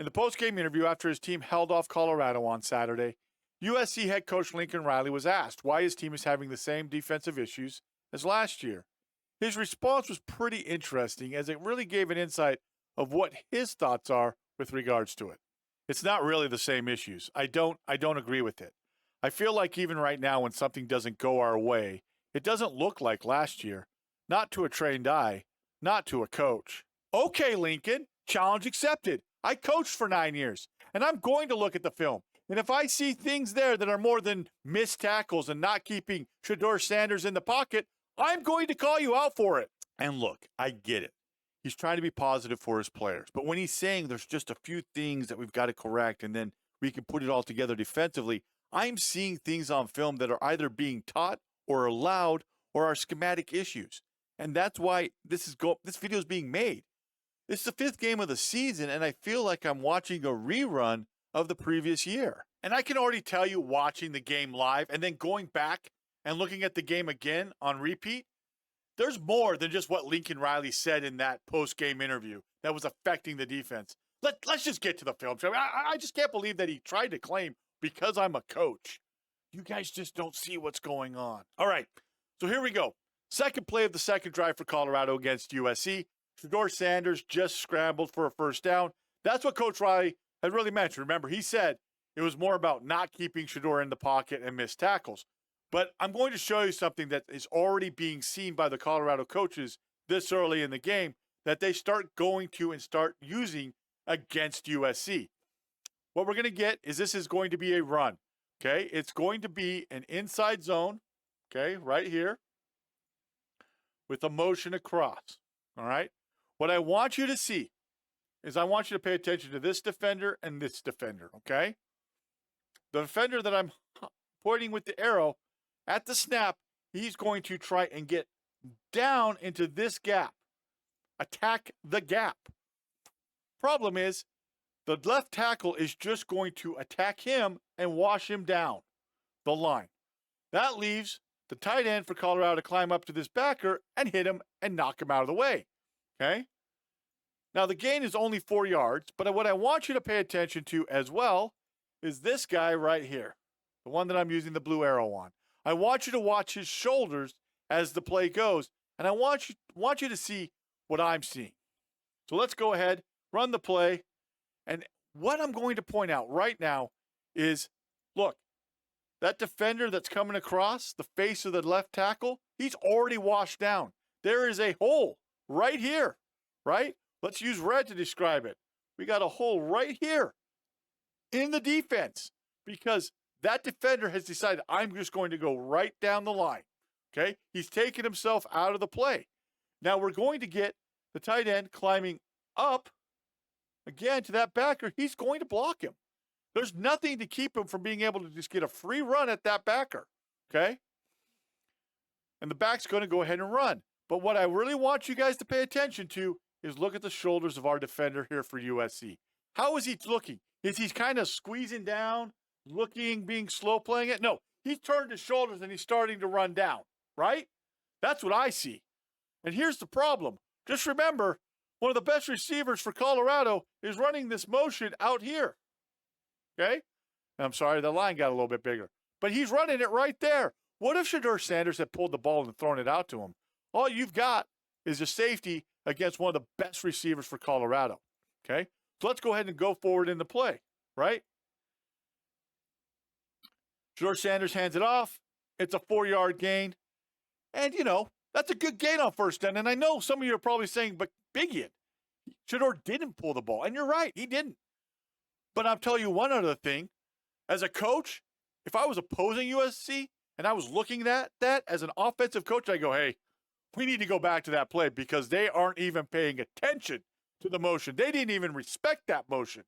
In the post-game interview after his team held off Colorado on Saturday, USC head coach Lincoln Riley was asked why his team is having the same defensive issues as last year. His response was pretty interesting as it really gave an insight of what his thoughts are with regards to it. It's not really the same issues. I don't agree with it. I feel like even right now when something doesn't go our way, it doesn't look like last year. Not to a trained eye, not to a coach. Okay, Lincoln, challenge accepted. I coached for 9 years, and I'm going to look at the film. And if I see things there that are more than missed tackles and not keeping Shedeur Sanders in the pocket, I'm going to call you out for it. And look, I get it. He's trying to be positive for his players. But when he's saying there's just a few things that we've got to correct and then we can put it all together defensively, I'm seeing things on film that are either being taught or allowed or are schematic issues. And that's why this video is being made. It's the 5th game of the season, and I feel like I'm watching a rerun of the previous year. And I can already tell you, watching the game live and then going back and looking at the game again on repeat, there's more than just what Lincoln Riley said in that post-game interview that was affecting the defense. Let's just get to the film. I just can't believe that he tried to claim, because I'm a coach, you guys just don't see what's going on. All right, so here we go. Second play of the second drive for Colorado against USC. Shedeur Sanders just scrambled for a first down. That's what Coach Riley had really mentioned. Remember, he said it was more about not keeping Shedeur in the pocket and missed tackles. But I'm going to show you something that is already being seen by the Colorado coaches this early in the game that they start going to and start using against USC. What we're going to get is this is going to be a run, okay? It's going to be an inside zone, okay, right here with a motion across, all right? What I want you to see is I want you to pay attention to this defender and this defender, okay? The defender that I'm pointing with the arrow, at the snap, he's going to try and get down into this gap. Attack the gap. Problem is, the left tackle is just going to attack him and wash him down the line. That leaves the tight end for Colorado to climb up to this backer and hit him and knock him out of the way. Okay? Now, the gain is only 4 yards, but what I want you to pay attention to as well is this guy right here, the one that I'm using the blue arrow on. I want you to watch his shoulders as the play goes, and I want you to see what I'm seeing. So let's go ahead, run the play, and what I'm going to point out right now is, look, that defender that's coming across the face of the left tackle, he's already washed down. There is a hole right here, right? Let's use red to describe it. We got a hole right here in the defense because that defender has decided, I'm just going to go right down the line, okay? He's taken himself out of the play. Now we're going to get the tight end climbing up again to that backer. He's going to block him. There's nothing to keep him from being able to just get a free run at that backer, okay? And the back's going to go ahead and run. But what I really want you guys to pay attention to is look at the shoulders of our defender here for USC. How is he looking? Is he kind of squeezing down, looking, being slow playing it? No, he's turned his shoulders and he's starting to run down, right? That's what I see. And here's the problem. Just remember, one of the best receivers for Colorado is running this motion out here. Okay? I'm sorry, the line got a little bit bigger. But he's running it right there. What if Shedeur Sanders had pulled the ball and thrown it out to him? All you've got is a safety against one of the best receivers for Colorado. Okay? So let's go ahead and go forward in the play, right? Shedeur Sanders hands it off. It's a 4-yard gain. And, that's a good gain on first down. And I know some of you are probably saying, but Big Ian, Shedeur didn't pull the ball. And you're right, he didn't. But I'll tell you one other thing. As a coach, if I was opposing USC and I was looking at that as an offensive coach, I go, hey, we need to go back to that play because they aren't even paying attention to the motion. They didn't even respect that motion.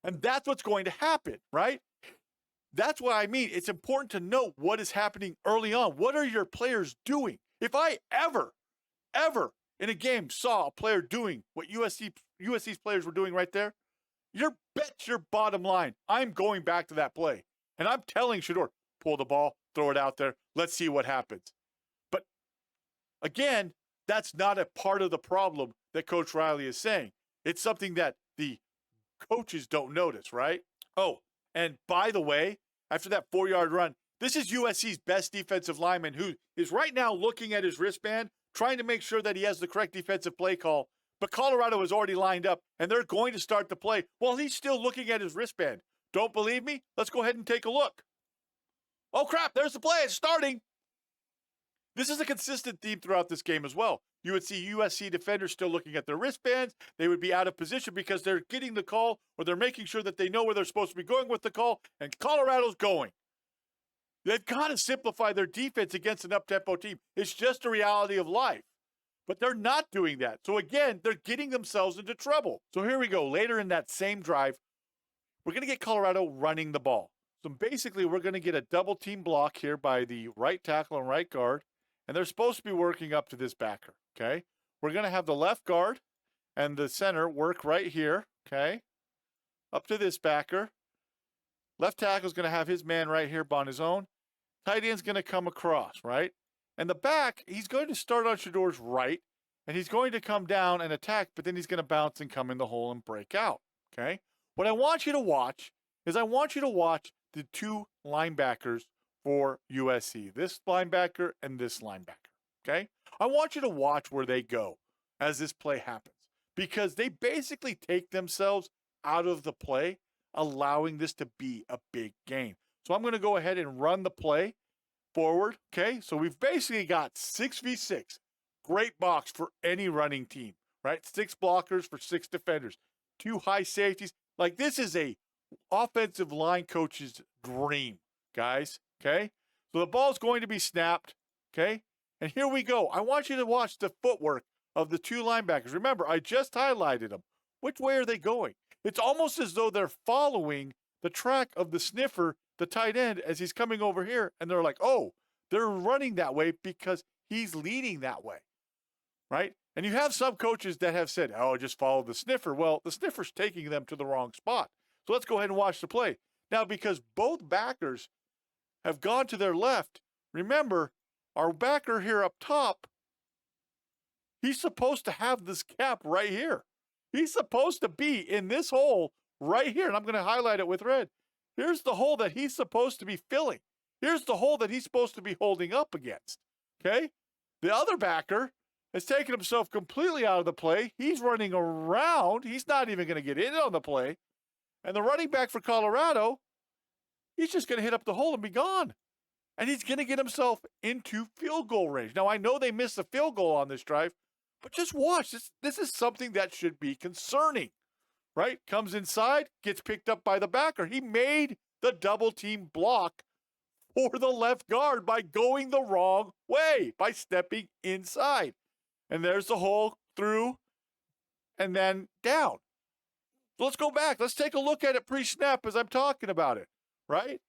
And that's what's going to happen, right? That's what I mean. It's important to know what is happening early on. What are your players doing? If I ever in a game saw a player doing what USC's players were doing right there, bet your bottom line, I'm going back to that play. And I'm telling Shedeur, pull the ball, throw it out there. Let's see what happens. But again, that's not a part of the problem that Coach Riley is saying. It's something that the coaches don't notice, right? Oh, and by the way, after that 4-yard run, this is USC's best defensive lineman who is right now looking at his wristband, trying to make sure that he has the correct defensive play call. But Colorado is already lined up, and they're going to start the play while he's still looking at his wristband. Don't believe me? Let's go ahead and take a look. Oh, crap, there's the play. It's starting. This is a consistent theme throughout this game as well. You would see USC defenders still looking at their wristbands. They would be out of position because they're getting the call or they're making sure that they know where they're supposed to be going with the call, and Colorado's going. They've got to simplify their defense against an up-tempo team. It's just a reality of life. But they're not doing that. So again, they're getting themselves into trouble. So here we go. Later in that same drive, we're going to get Colorado running the ball. So basically, we're going to get a double team block here by the right tackle and right guard. And they're supposed to be working up to this backer, okay? We're going to have the left guard and the center work right here, okay? Up to this backer. Left tackle is going to have his man right here on his own. Tight end's going to come across, right? And the back, he's going to start on Shador's right, and he's going to come down and attack, but then he's going to bounce and come in the hole and break out, okay? What I want you to watch is I want you to watch the two linebackers for USC, this linebacker and this linebacker, okay? I want you to watch where they go as this play happens because they basically take themselves out of the play, allowing this to be a big game. So I'm going to go ahead and run the play forward, okay? So we've basically got 6v6, great box for any running team, right? 6 blockers for 6 defenders, 2 high safeties. Like this is a offensive line coach's dream, guys. Okay, so the ball's going to be snapped, okay? And here we go. I want you to watch the footwork of the two linebackers. Remember, I just highlighted them. Which way are they going? It's almost as though they're following the track of the sniffer, the tight end, as he's coming over here. And they're like, oh, they're running that way because he's leading that way, right? And you have some coaches that have said, oh, just follow the sniffer. Well, the sniffer's taking them to the wrong spot. So let's go ahead and watch the play. Now, because both backers have gone to their left. Remember, our backer here up top, he's supposed to have this gap right here. He's supposed to be in this hole right here, and I'm going to highlight it with red. Here's the hole that he's supposed to be filling. Here's the hole that he's supposed to be holding up against, okay? The other backer has taken himself completely out of the play. He's running around. He's not even going to get in on the play. And the running back for Colorado, he's just going to hit up the hole and be gone. And he's going to get himself into field goal range. Now, I know they missed the field goal on this drive, but just watch. This is something that should be concerning, right? Comes inside, gets picked up by the backer. He made the double team block for the left guard by going the wrong way, by stepping inside. And there's the hole through and then down. So let's go back. Let's take a look at it pre-snap as I'm talking about it. Right?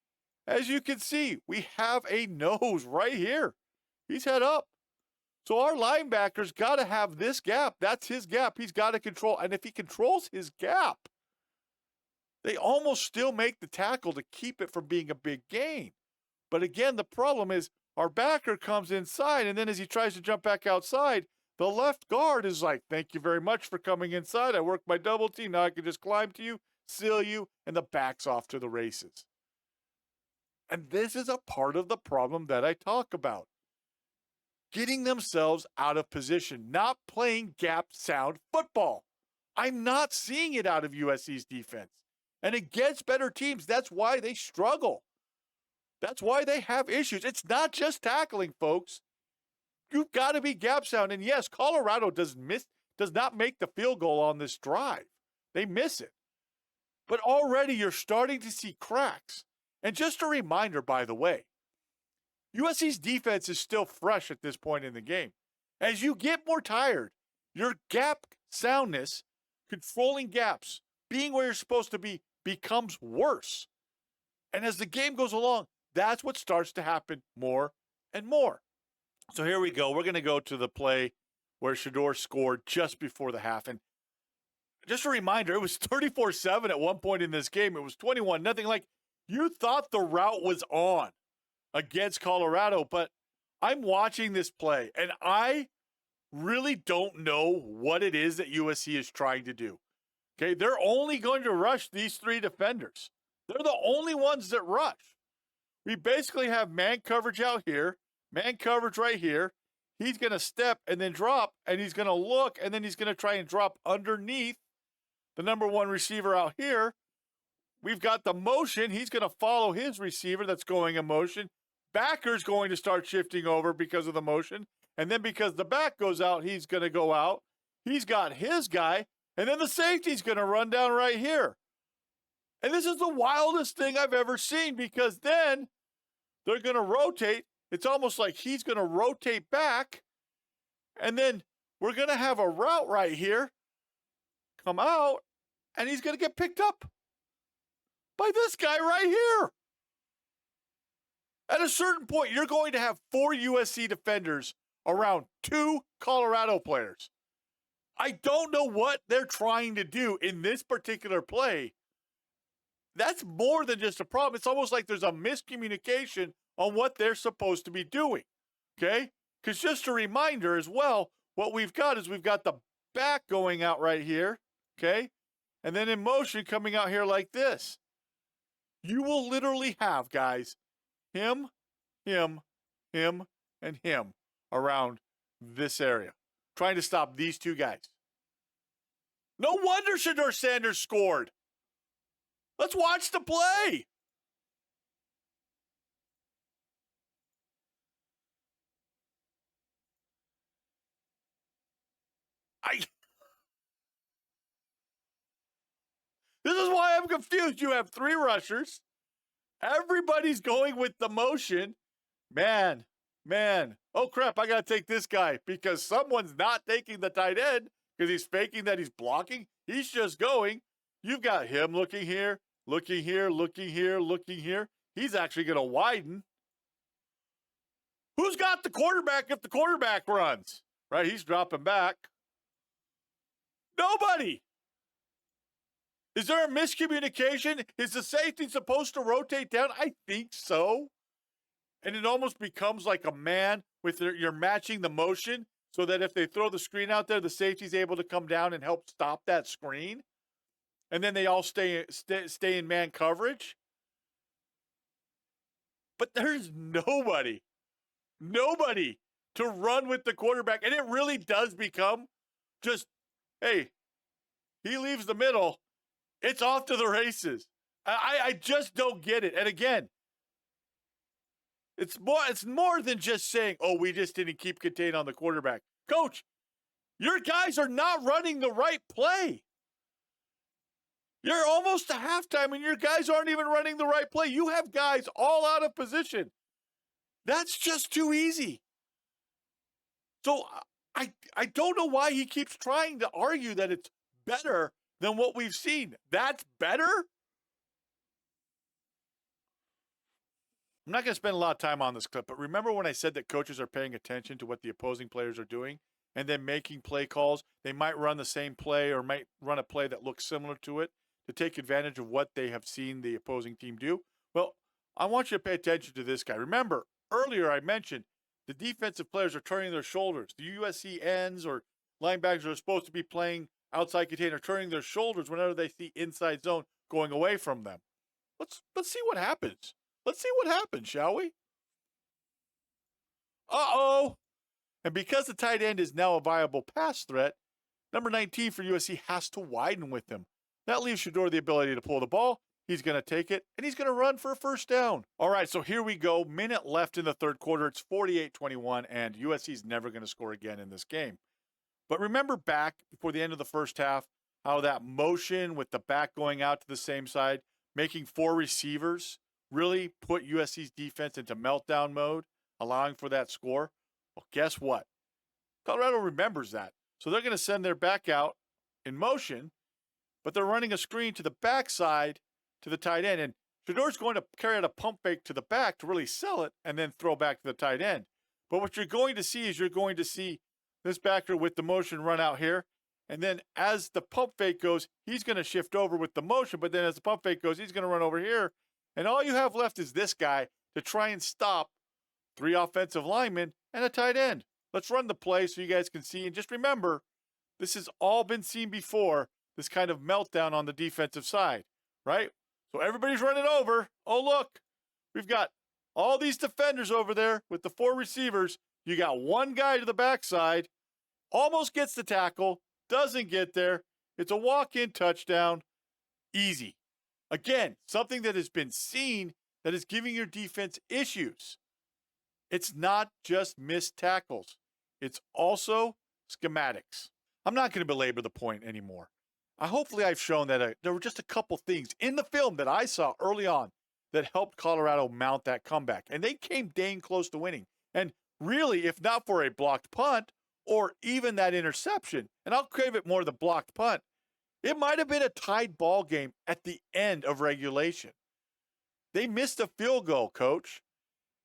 As you can see, we have a nose right here. He's head up. So our linebacker's got to have this gap. That's his gap. He's got to control. And if he controls his gap, they almost still make the tackle to keep it from being a big gain. But again, the problem is our backer comes inside, and then as he tries to jump back outside, the left guard is like, thank you very much for coming inside. I worked my double team. Now I can just climb to you, seal you, and the back's off to the races. And this is a part of the problem that I talk about. Getting themselves out of position, not playing gap sound football. I'm not seeing it out of USC's defense. And against better teams, that's why they struggle. That's why they have issues. It's not just tackling, folks. You've got to be gap sound. And yes, Colorado does not make the field goal on this drive. They miss it. But already you're starting to see cracks. And just a reminder, by the way, USC's defense is still fresh at this point in the game. As you get more tired, your gap soundness, controlling gaps, being where you're supposed to be, becomes worse. And as the game goes along, that's what starts to happen more and more. So here we go. We're going to go to the play where Shador scored just before the half. And just a reminder, it was 34-7 at one point in this game. It was 21-0. Like, you thought the route was on against Colorado, but I'm watching this play, and I really don't know what it is that USC is trying to do. Okay, they're only going to rush these three defenders. They're the only ones that rush. We basically have man coverage out here, man coverage right here. He's going to step and then drop, and he's going to look, and then he's going to try and drop underneath the number one receiver out here. We've got the motion. He's going to follow his receiver that's going in motion. Backer's going to start shifting over because of the motion. And then because the back goes out, he's going to go out. He's got his guy. And then the safety's going to run down right here. And this is the wildest thing I've ever seen because then they're going to rotate. It's almost like he's going to rotate back. And then we're going to have a route right here come out. And he's going to get picked up by this guy right here. At a certain point, you're going to have 4 USC defenders around 2 Colorado players. I don't know what they're trying to do in this particular play. That's more than just a problem. It's almost like there's a miscommunication on what they're supposed to be doing, okay? Because just a reminder as well, what we've got is we've got the back going out right here, okay? And then in motion coming out here like this. You will literally have, guys, him, and him around this area, trying to stop these two guys. No wonder Shedeur Sanders scored. Let's watch the play. This is why I'm confused. You have 3 rushers. Everybody's going with the motion. Man. Oh, crap, I got to take this guy because someone's not taking the tight end because he's faking that he's blocking. He's just going. You've got him looking here. He's actually going to widen. Who's got the quarterback if the quarterback runs? Right, he's dropping back. Nobody. Is there a miscommunication? Is the safety supposed to rotate down? I think so. And it almost becomes like a man with you're matching the motion so that if they throw the screen out there, the safety's able to come down and help stop that screen. And then they all stay in man coverage. But there's nobody to run with the quarterback. And it really does become just, hey, he leaves the middle. It's off to the races. I just don't get it. And again, it's more than just saying, oh, we just didn't keep contained on the quarterback. Coach, your guys are not running the right play. You're almost to halftime and your guys aren't even running the right play. You have guys all out of position. That's just too easy. So I don't know why he keeps trying to argue that it's better than what we've seen. That's better? I'm not going to spend a lot of time on this clip, but remember when I said that coaches are paying attention to what the opposing players are doing and then making play calls? They might run the same play or might run a play that looks similar to it to take advantage of what they have seen the opposing team do. Well, I want you to pay attention to this guy. Remember, earlier I mentioned the defensive players are turning their shoulders. The USC ends or linebackers are supposed to be playing outside container, turning their shoulders whenever they see inside zone going away from them. Let's see what happens. Let's see what happens, shall we? Uh-oh. And because the tight end is now a viable pass threat, number 19 for USC has to widen with him. That leaves Shedeur the ability to pull the ball. He's going to take it, and he's going to run for a first down. All right, so here we go. Minute left in the third quarter. It's 48-21, and USC's never going to score again in this game. But remember back before the end of the first half, how that motion with the back going out to the same side, making 4 receivers, really put USC's defense into meltdown mode, allowing for that score? Well, guess what? Colorado remembers that. So they're going to send their back out in motion, but they're running a screen to the backside to the tight end. And Shedeur's going to carry out a pump fake to the back to really sell it and then throw back to the tight end. But what you're going to see is you're going to see this backer with the motion run out here. And then as the pump fake goes, he's going to shift over with the motion. But then as the pump fake goes, he's going to run over here. And all you have left is this guy to try and stop 3 offensive linemen and a tight end. Let's run the play so you guys can see. And just remember, this has all been seen before. this kind of meltdown on the defensive side, right? So everybody's running over. Oh, look, we've got all these defenders over there with the 4 receivers. You got one guy to the backside, almost gets the tackle, doesn't get there. It's a walk-in touchdown. Easy. Again, something that has been seen that is giving your defense issues. It's not just missed tackles. It's also schematics. I'm not going to belabor the point anymore. Hopefully I've shown that there were just a couple things in the film that I saw early on that helped Colorado mount that comeback. And they came dang close to winning. And really, if not for a blocked punt or even that interception, and I'll crave it more the blocked punt, it might have been a tied ball game at the end of regulation. They missed a field goal, Coach.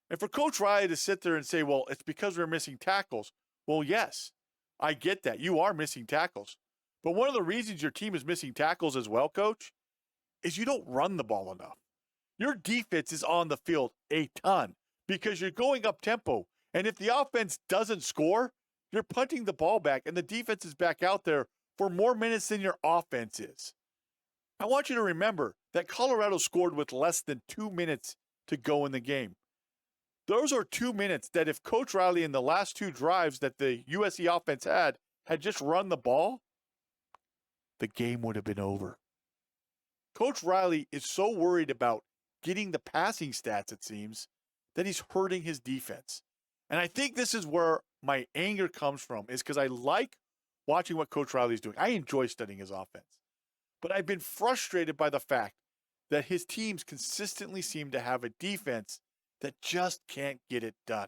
And for Coach Riley to sit there and say, well, it's because we're missing tackles. Well, yes, I get that. You are missing tackles. But one of the reasons your team is missing tackles as well, Coach, is you don't run the ball enough. Your defense is on the field a ton because you're going up tempo. And if the offense doesn't score, you're punting the ball back and the defense is back out there for more minutes than your offense is. I want you to remember that Colorado scored with less than 2 minutes to go in the game. Those are 2 minutes that if Coach Riley in the last 2 drives that the USC offense had just run the ball, the game would have been over. Coach Riley is so worried about getting the passing stats, it seems, that he's hurting his defense. And I think this is where my anger comes from, is because I like watching what Coach Riley's doing. I enjoy studying his offense. But I've been frustrated by the fact that his teams consistently seem to have a defense that just can't get it done.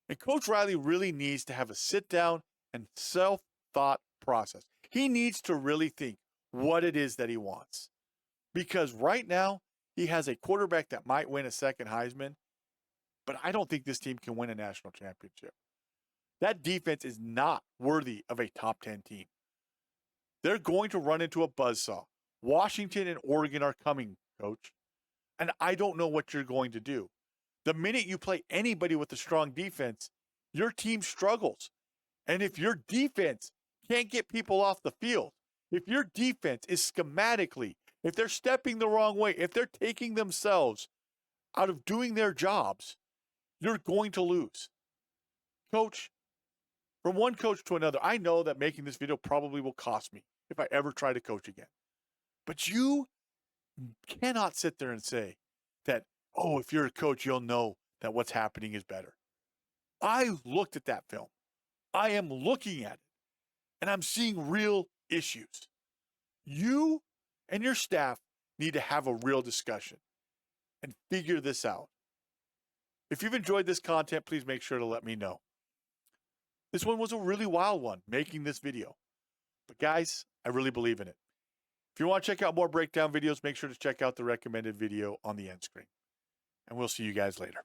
And Coach Riley really needs to have a sit-down and self-thought process. He needs to really think what it is that he wants. Because right now, he has a quarterback that might win a second Heisman, but I don't think this team can win a national championship. That defense is not worthy of a top 10 team. They're going to run into a buzzsaw. Washington and Oregon are coming, Coach. And I don't know what you're going to do. The minute you play anybody with a strong defense, your team struggles. And if your defense can't get people off the field, if your defense is schematically, if they're stepping the wrong way, if they're taking themselves out of doing their jobs, you're going to lose. Coach, from one coach to another, I know that making this video probably will cost me if I ever try to coach again. But you cannot sit there and say that, oh, if you're a coach, you'll know that what's happening is better. I looked at that film. I am looking at it, and I'm seeing real issues. You and your staff need to have a real discussion and figure this out. If you've enjoyed this content, please make sure to let me know. This one was a really wild one, making this video. But guys, I really believe in it. If you want to check out more breakdown videos, make sure to check out the recommended video on the end screen. And we'll see you guys later.